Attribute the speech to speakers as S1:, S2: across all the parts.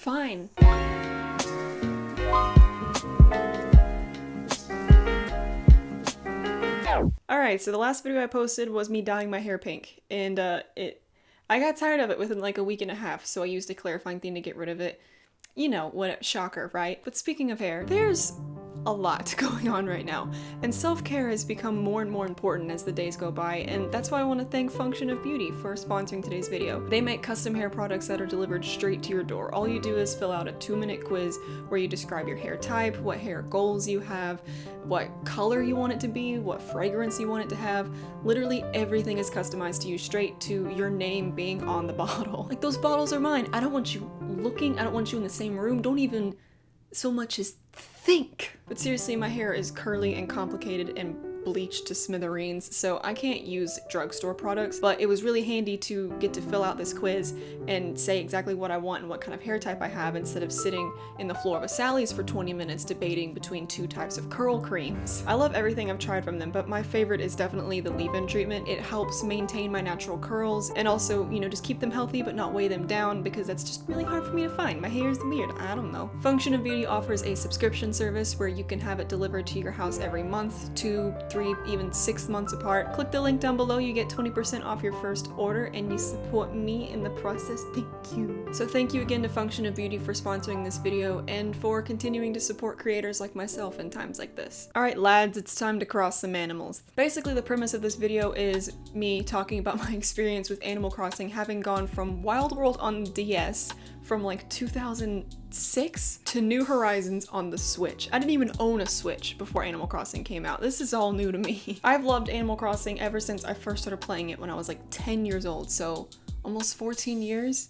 S1: Fine. Alright, so the last video I posted was me dyeing my hair pink, and I got tired of it within like a week and a half, so I used a clarifying thing to get rid of it. You know, what shocker, right? But speaking of hair, there's a lot going on right now, and self-care has become more and more important as the days go by, and that's why I want to thank Function of Beauty for sponsoring today's video. They make custom hair products that are delivered straight to your door. All you do is fill out a 2-minute quiz where you describe your hair type, what hair goals you have, what color you want it to be, what fragrance you want it to have. Literally everything is customized to you, straight to your name being on the bottle. Like, those bottles are mine. I don't want you looking, I don't want you in the same room, don't even so much as think. But seriously, my hair is curly and complicated and bleached to smithereens, so I can't use drugstore products, but it was really handy to get to fill out this quiz and say exactly what I want and what kind of hair type I have, instead of sitting in the floor of a Sally's for 20 minutes debating between 2 types of curl creams. I love everything I've tried from them, but my favorite is definitely the leave-in treatment. It helps maintain my natural curls and also, you know, just keep them healthy but not weigh them down, because that's just really hard for me to find. My hair is weird, I don't know. Function of Beauty offers a subscription service where you can have it delivered to your house every month, 2, 3, even 6 months apart. Click the link down below, you get 20% off your first order, and you support me in the process. Thank you. So thank you again to Function of Beauty for sponsoring this video and for continuing to support creators like myself in times like this. Alright lads, it's time to cross some animals. Basically the premise of this video is me talking about my experience with Animal Crossing, having gone from Wild World on DS from like 2006 to New Horizons on the Switch. I didn't even own a Switch before Animal Crossing came out. This is all new to me. I've loved Animal Crossing ever since I first started playing it when I was like 10 years old, so almost 14 years.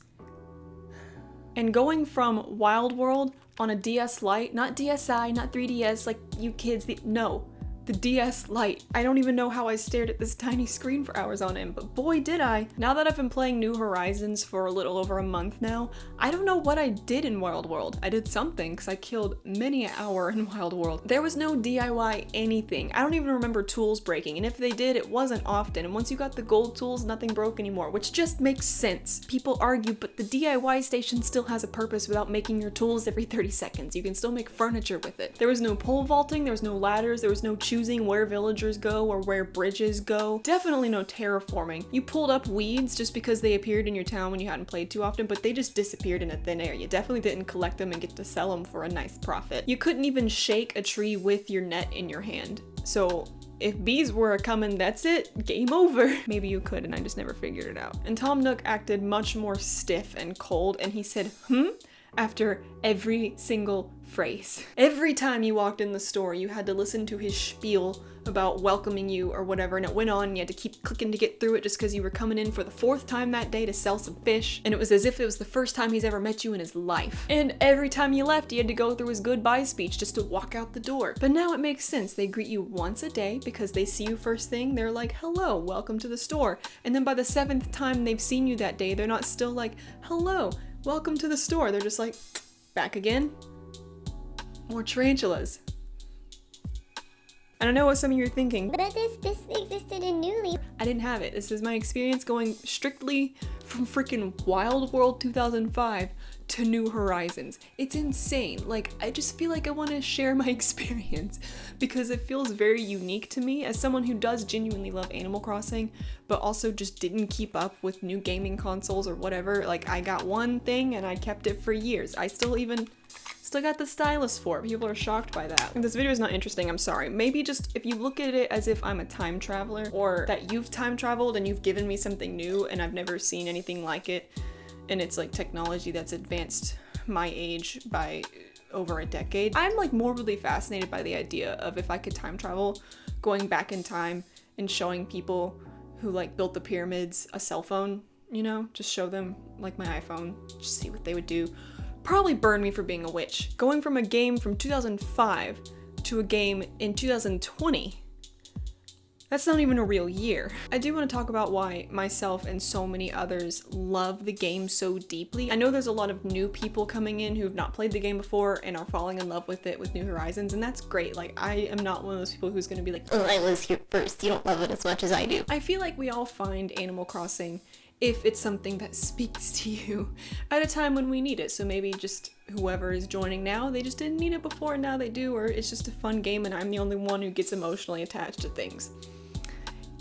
S1: And going from Wild World on a DS Lite, not DSi, not 3DS like you kids, no. The DS Lite. I don't even know how I stared at this tiny screen for hours on end, but boy did I. Now that I've been playing New Horizons for a little over a month now, I don't know what I did in Wild World. I did something, because I killed many an hour in Wild World. There was no DIY anything. I don't even remember tools breaking, and if they did, it wasn't often, and once you got the gold tools, nothing broke anymore, which just makes sense. People argue, but the DIY station still has a purpose without making your tools every 30 seconds. You can still make furniture with it. There was no pole vaulting, there was no ladders, there was no choosing where villagers go or where bridges go. Definitely no terraforming. You pulled up weeds just because they appeared in your town when you hadn't played too often, but they just disappeared into thin air. You definitely didn't collect them and get to sell them for a nice profit. You couldn't even shake a tree with your net in your hand. So if bees were coming, that's it, game over. Maybe you could and I just never figured it out. And Tom Nook acted much more stiff and cold, and he said, after every single phrase. Every time you walked in the store, you had to listen to his spiel about welcoming you or whatever, and it went on, and you had to keep clicking to get through it just because you were coming in for the 4th time that day to sell some fish, and it was as if it was the first time he's ever met you in his life. And every time you left, you had to go through his goodbye speech just to walk out the door. But now it makes sense. They greet you once a day because they see you first thing, they're like, hello, welcome to the store. And then by the 7th time they've seen you that day, they're not still like, hello, welcome to the store. They're just like, back again? More tarantulas. And I know what some of you are thinking,
S2: but this existed in New Leaf.
S1: I didn't have it. This is my experience going strictly from freaking Wild World 2005 to New Horizons. It's insane. Like, I just feel like I want to share my experience because it feels very unique to me as someone who does genuinely love Animal Crossing, but also just didn't keep up with new gaming consoles or whatever. Like, I got one thing and I kept it for years. I still got the stylus for it. People are shocked by that. This video is not interesting, I'm sorry. Maybe just if you look at it as if I'm a time traveler, or that you've time traveled and you've given me something new and I've never seen anything like it, and it's like technology that's advanced my age by over a decade. I'm like morbidly fascinated by the idea of if I could time travel, going back in time and showing people who like built the pyramids a cell phone, you know, just show them like my iPhone, just see what they would do. Probably burn me for being a witch. Going from a game from 2005 to a game in 2020. That's not even a real year. I do want to talk about why myself and so many others love the game so deeply. I know there's a lot of new people coming in who have not played the game before and are falling in love with it with New Horizons, and that's great. Like, I am not one of those people who's gonna be like,
S2: Oh, I was here first, you don't love it as much as I do.
S1: I feel like we all find Animal Crossing if it's something that speaks to you at a time when we need it. So maybe just whoever is joining now, they just didn't need it before and now they do, or it's just a fun game and I'm the only one who gets emotionally attached to things.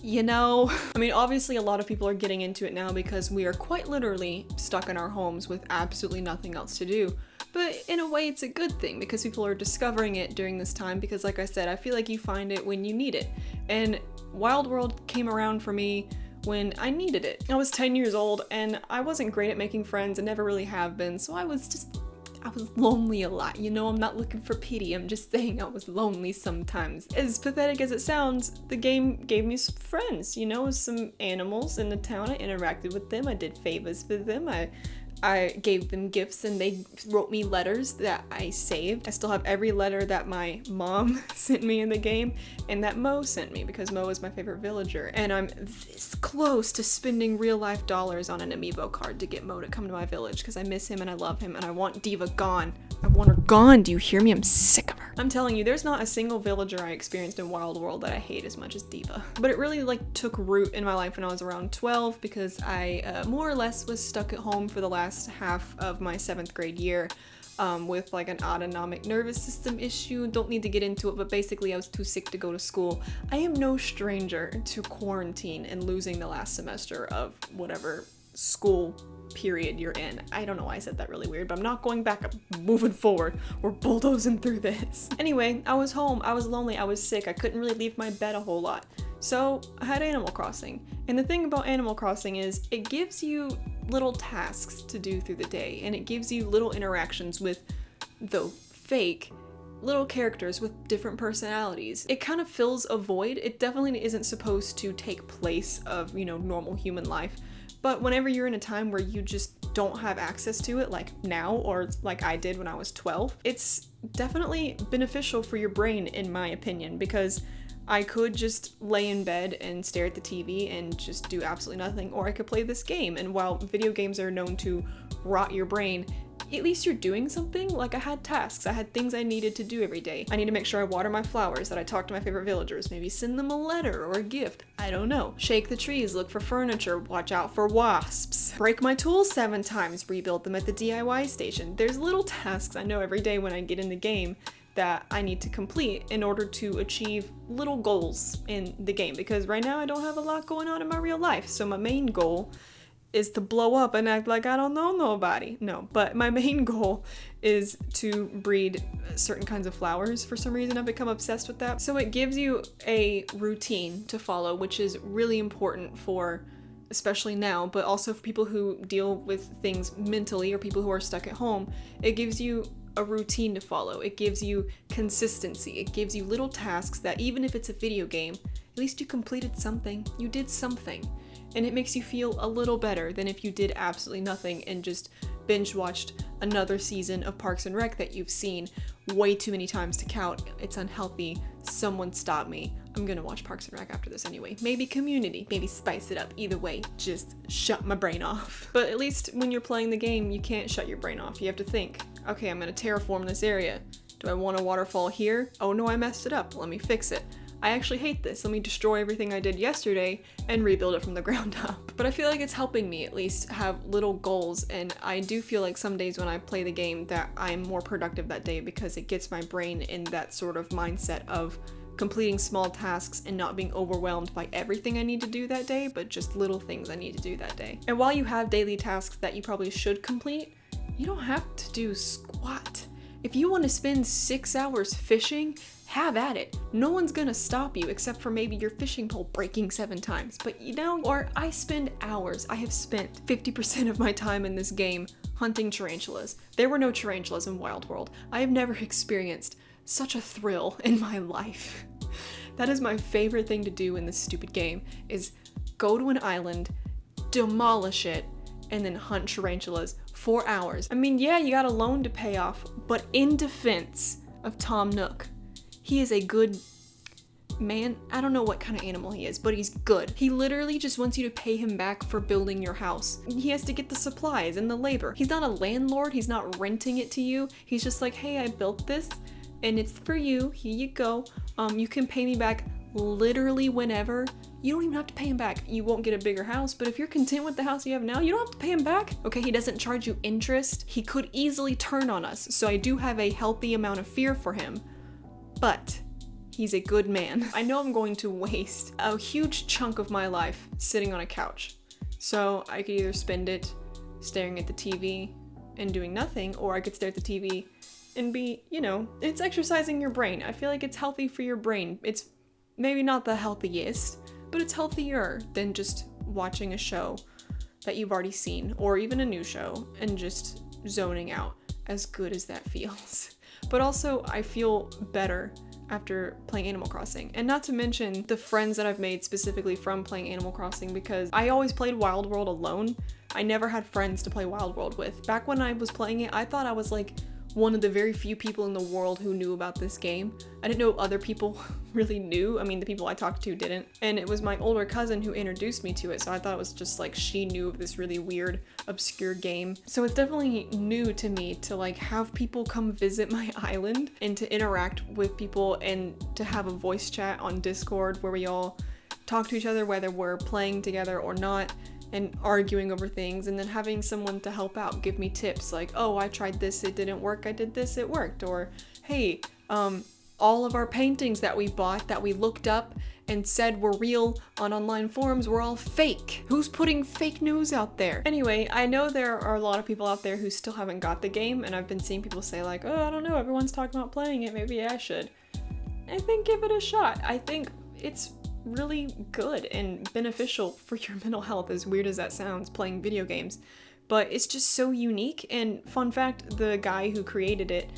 S1: You know, I mean, obviously a lot of people are getting into it now because we are quite literally stuck in our homes with absolutely nothing else to do. But in a way, it's a good thing because people are discovering it during this time because, like I said, I feel like you find it when you need it. And Wild World came around for me when I needed it. I was 10 years old and I wasn't great at making friends and never really have been, so I was lonely a lot. You know, I'm not looking for pity, I'm just saying I was lonely sometimes. As pathetic as it sounds, the game gave me some friends, you know, some animals in the town. I interacted with them, I did favors for them, I gave them gifts and they wrote me letters that I saved. I still have every letter that my mom sent me in the game and that Mo sent me because Mo is my favorite villager. And I'm this close to spending real life dollars on an amiibo card to get Mo to come to my village because I miss him and I love him and I want Diva gone. I want her gone. Do you hear me? I'm sick of her. I'm telling you, there's not a single villager I experienced in Wild World that I hate as much as Diva. But it really took root in my life when I was around 12 because I more or less was stuck at home for the last half of my 7th grade year with an autonomic nervous system issue. Don't need to get into it, but basically I was too sick to go to school. I am no stranger to quarantine and losing the last semester of whatever school period you're in. I don't know why I said that really weird, but I'm not going back. I'm moving forward. We're bulldozing through this. Anyway, I was home. I was lonely. I was sick. I couldn't really leave my bed a whole lot. So I had Animal Crossing. And the thing about Animal Crossing is it gives you little tasks to do through the day, and it gives you little interactions with, though fake, little characters with different personalities. It kind of fills a void. It definitely isn't supposed to take place of, you know, normal human life. But whenever you're in a time where you just don't have access to it, like now, or like I did when I was 12, it's definitely beneficial for your brain, in my opinion, because I could just lay in bed and stare at the TV and just do absolutely nothing, or I could play this game. And while video games are known to rot your brain, at least you're doing something. Like I had tasks, I had things I needed to do every day. I need to make sure I water my flowers, that I talk to my favorite villagers, maybe send them a letter or a gift. I don't know. Shake the trees, look for furniture, watch out for wasps. Break my tools 7 times, rebuild them at the DIY station. There's little tasks I know every day when I get in the game that I need to complete in order to achieve little goals in the game, because right now I don't have a lot going on in my real life. So my main goal is to blow up and act like I don't know nobody. No, but my main goal is to breed certain kinds of flowers. For some reason I've become obsessed with that. So it gives you a routine to follow, which is really important for, especially now, but also for people who deal with things mentally or people who are stuck at home. It gives you a routine to follow. It gives you consistency. It gives you little tasks that even if it's a video game, at least you completed something. You did something. And it makes you feel a little better than if you did absolutely nothing and just binge watched another season of Parks and Rec that you've seen way too many times to count. It's unhealthy. Someone stop me. I'm gonna watch Parks and Rec after this anyway. Maybe Community. Maybe spice it up. Either way, just shut my brain off. But at least when you're playing the game, you can't shut your brain off. You have to think, okay, I'm gonna terraform this area. Do I want a waterfall here? Oh no, I messed it up. Let me fix it. I actually hate this. Let me destroy everything I did yesterday and rebuild it from the ground up. But I feel like it's helping me at least have little goals, and I do feel like some days when I play the game that I'm more productive that day because it gets my brain in that sort of mindset of completing small tasks and not being overwhelmed by everything I need to do that day, but just little things I need to do that day. And while you have daily tasks that you probably should complete, you don't have to do squat. If you want to spend 6 hours fishing, have at it. No one's gonna stop you except for maybe your fishing pole breaking 7 times. But you know, or I spend hours. I have spent 50% of my time in this game hunting tarantulas. There were no tarantulas in Wild World. I have never experienced such a thrill in my life. That is my favorite thing to do in this stupid game, is go to an island, demolish it, and then hunt tarantulas for hours. I mean, yeah, you got a loan to pay off, but in defense of Tom Nook, he is a good man. I don't know what kind of animal he is, but he's good. He literally just wants you to pay him back for building your house. He has to get the supplies and the labor. He's not a landlord. He's not renting it to you. He's just like, hey, I built this and it's for you. Here you go. You can pay me back literally whenever, you don't even have to pay him back. You won't get a bigger house, but if you're content with the house you have now, you don't have to pay him back. Okay, he doesn't charge you interest. He could easily turn on us, so I do have a healthy amount of fear for him, but he's a good man. I know I'm going to waste a huge chunk of my life sitting on a couch, so I could either spend it staring at the TV and doing nothing, or I could stare at the TV and be, you know, it's exercising your brain. I feel like it's healthy for your brain. It's maybe not the healthiest, but it's healthier than just watching a show that you've already seen, or even a new show, and just zoning out, as good as that feels. But also, I feel better after playing Animal Crossing. And not to mention the friends that I've made specifically from playing Animal Crossing, because I always played Wild World alone. I never had friends to play Wild World with. Back when I was playing it, I thought I was like one of the very few people in the world who knew about this game. I didn't know other people really knew. I mean, the people I talked to didn't. And it was my older cousin who introduced me to it, so I thought it was just like she knew of this really weird, obscure game. So it's definitely new to me to like have people come visit my island and to interact with people and to have a voice chat on Discord where we all talk to each other whether we're playing together or not, and arguing over things, and then having someone to help out, give me tips like, oh, I tried this, it didn't work, I did this, it worked, or hey, all of our paintings that we bought that we looked up and said were real on online forums were all fake. Who's putting fake news out there? Anyway, I know there are a lot of people out there who still haven't got the game, and I've been seeing people say like, oh, I don't know, everyone's talking about playing it, maybe I should. I think give it a shot. I think it's really good and beneficial for your mental health, as weird as that sounds, playing video games. But it's just so unique, and fun fact, the guy who created it,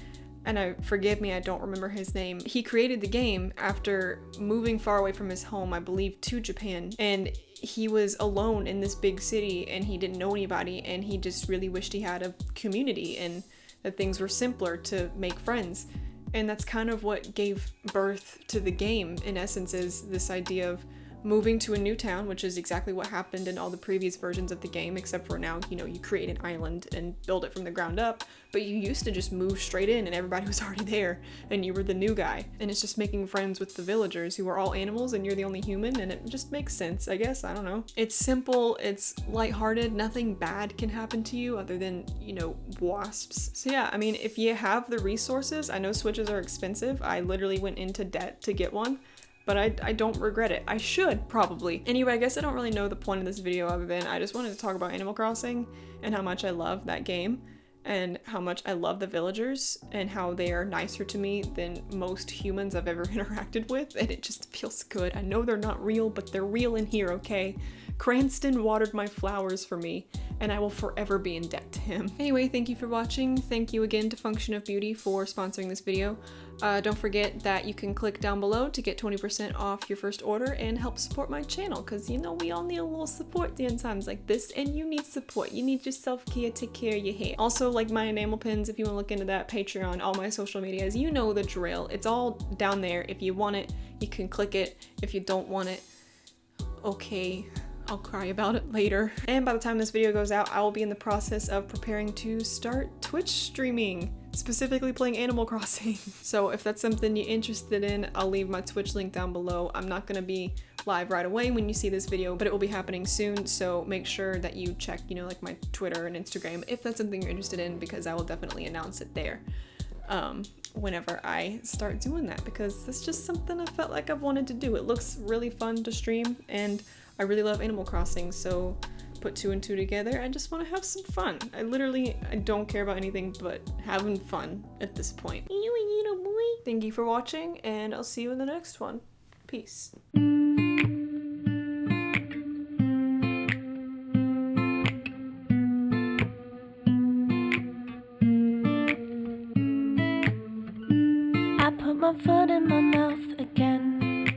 S1: and forgive me, I don't remember his name, he created the game after moving far away from his home, I believe to Japan, and he was alone in this big city and he didn't know anybody, and he just really wished he had a community and that things were simpler to make friends. And that's kind of what gave birth to the game, in essence, is this idea of moving to a new town, which is exactly what happened in all the previous versions of the game, except for now, you know, you create an island and build it from the ground up, but you used to just move straight in and everybody was already there, and you were the new guy. And it's just making friends with the villagers who are all animals and you're the only human, and it just makes sense, I guess, I don't know. It's simple, it's lighthearted, nothing bad can happen to you other than, you know, wasps. So yeah, I mean, if you have the resources, I know Switches are expensive, I literally went into debt to get one, but I don't regret it. I should, probably. Anyway, I guess I don't really know the point of this video other than I just wanted to talk about Animal Crossing and how much I love that game and how much I love the villagers and how they are nicer to me than most humans I've ever interacted with, and it just feels good. I know they're not real, but they're real in here, okay? Cranston watered my flowers for me, and I will forever be in debt to him. Anyway, thank you for watching. Thank you again to Function of Beauty for sponsoring this video. Don't forget that you can click down below to get 20% off your first order and help support my channel, because you know we all need a little support in times like this, and you need support. You need your self-care, take care of your hair. Also, like my enamel pins, if you want to look into that, Patreon, all my social medias, you know the drill. It's all down there. If you want it, you can click it. If you don't want it, okay, I'll cry about it later. And by the time this video goes out, I will be in the process of preparing to start Twitch streaming, specifically playing Animal Crossing. So if that's something you're interested in, I'll leave my Twitch link down below. I'm not gonna be live right away when you see this video, but it will be happening soon, so make sure that you check, you know, like my Twitter and Instagram if that's something you're interested in, because I will definitely announce it there whenever I start doing that, because it's just something I felt like I've wanted to do. It looks really fun to stream, and I really love Animal Crossing, so put two and two together, I just want to have some fun. I don't care about anything but having fun at this point.
S2: You little boy.
S1: Thank you for watching, and I'll see you in the next one. Peace.
S2: I put my foot in my mouth